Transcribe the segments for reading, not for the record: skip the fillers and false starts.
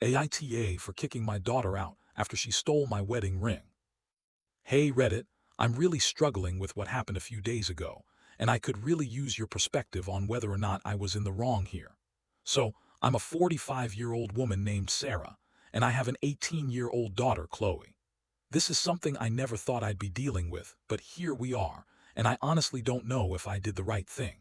AITA for kicking my daughter out after she stole my wedding ring. Hey Reddit, I'm really struggling with what happened a few days ago, and I could really use your perspective on whether or not I was in the wrong here. So, I'm a 45-year-old woman named Sarah, and I have an 18-year-old daughter, Chloe. This is something I never thought I'd be dealing with, but here we are, and I honestly don't know if I did the right thing.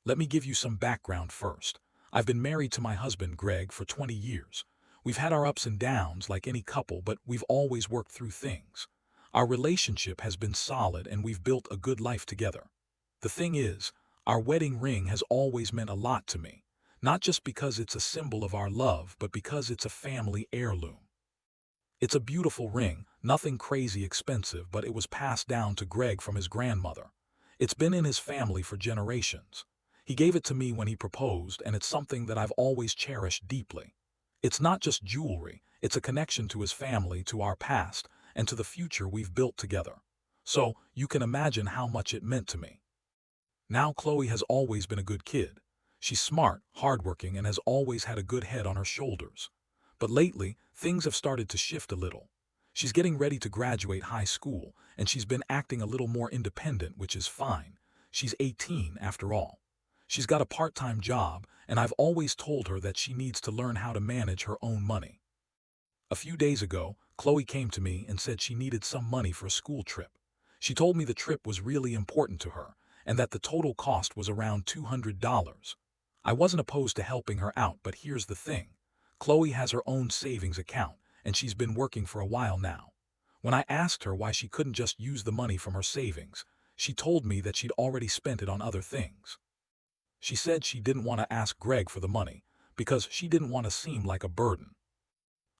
Let me give you some background first. I've been married to my husband, Greg, for 20 years. We've had our ups and downs like any couple, but we've always worked through things. Our relationship has been solid and we've built a good life together. The thing is, our wedding ring has always meant a lot to me, not just because it's a symbol of our love, but because it's a family heirloom. It's a beautiful ring, nothing crazy expensive, but it was passed down to Greg from his grandmother. It's been in his family for generations. He gave it to me when he proposed, and it's something that I've always cherished deeply. It's not just jewelry, it's a connection to his family, to our past, and to the future we've built together. So, you can imagine how much it meant to me. Now Chloe has always been a good kid. She's smart, hardworking, and has always had a good head on her shoulders. But lately, things have started to shift a little. She's getting ready to graduate high school, and she's been acting a little more independent, which is fine. She's 18 after all. She's got a part-time job, and I've always told her that she needs to learn how to manage her own money. A few days ago, Chloe came to me and said she needed some money for a school trip. She told me the trip was really important to her, and that the total cost was around $200. I wasn't opposed to helping her out, but here's the thing. Chloe has her own savings account, and she's been working for a while now. When I asked her why she couldn't just use the money from her savings, she told me that she'd already spent it on other things. She said she didn't want to ask Greg for the money, because she didn't want to seem like a burden.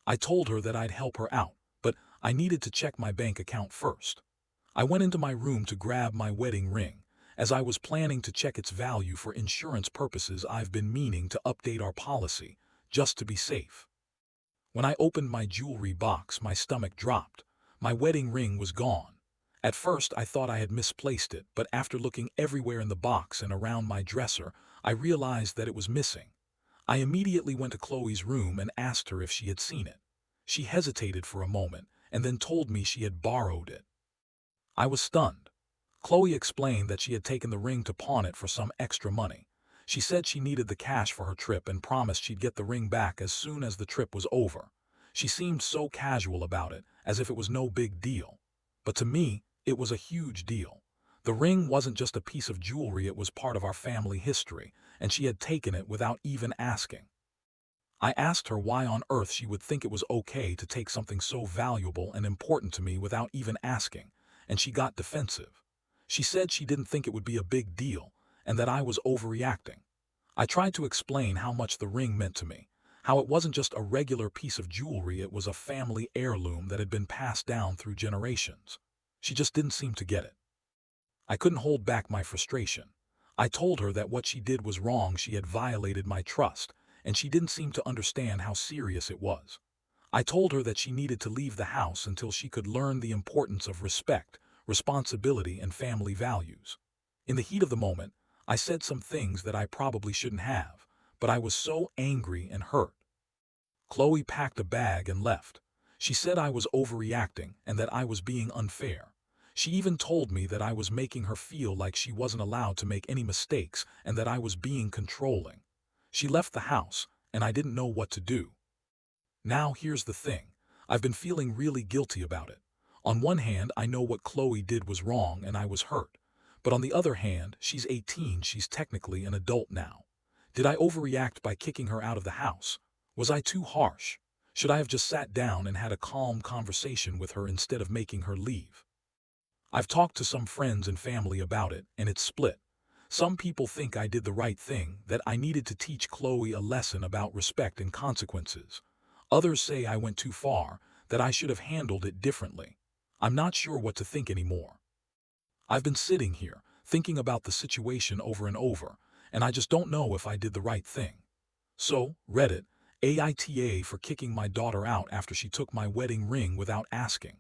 I told her that I'd help her out, but I needed to check my bank account first. I went into my room to grab my wedding ring, as I was planning to check its value for insurance purposes. I've been meaning to update our policy, just to be safe. When I opened my jewelry box, my stomach dropped. My wedding ring was gone. At first I thought I had misplaced it, but after looking everywhere in the box and around my dresser, I realized that it was missing. I immediately went to Chloe's room and asked her if she had seen it. She hesitated for a moment and then told me she had borrowed it. I was stunned. Chloe explained that she had taken the ring to pawn it for some extra money. She said she needed the cash for her trip and promised she'd get the ring back as soon as the trip was over. She seemed so casual about it, as if it was no big deal. But to me, it was a huge deal. The ring wasn't just a piece of jewelry, it was part of our family history, and she had taken it without even asking. I asked her why on earth she would think it was okay to take something so valuable and important to me without even asking, and she got defensive. She said she didn't think it would be a big deal, and that I was overreacting. I tried to explain how much the ring meant to me, how it wasn't just a regular piece of jewelry, it was a family heirloom that had been passed down through generations. She just didn't seem to get it. I couldn't hold back my frustration. I told her that what she did was wrong, she had violated my trust, and she didn't seem to understand how serious it was. I told her that she needed to leave the house until she could learn the importance of respect, responsibility, and family values. In the heat of the moment, I said some things that I probably shouldn't have, but I was so angry and hurt. Chloe packed a bag and left. She said I was overreacting and that I was being unfair. She even told me that I was making her feel like she wasn't allowed to make any mistakes and that I was being controlling. She left the house, and I didn't know what to do. Now here's the thing. I've been feeling really guilty about it. On one hand, I know what Chloe did was wrong and I was hurt. But on the other hand, she's 18, she's technically an adult now. Did I overreact by kicking her out of the house? Was I too harsh? Should I have just sat down and had a calm conversation with her instead of making her leave? I've talked to some friends and family about it, and it's split. Some people think I did the right thing, that I needed to teach Chloe a lesson about respect and consequences. Others say I went too far, that I should have handled it differently. I'm not sure what to think anymore. I've been sitting here, thinking about the situation over and over, and I just don't know if I did the right thing. So, Reddit, AITA for kicking my daughter out after she took my wedding ring without asking.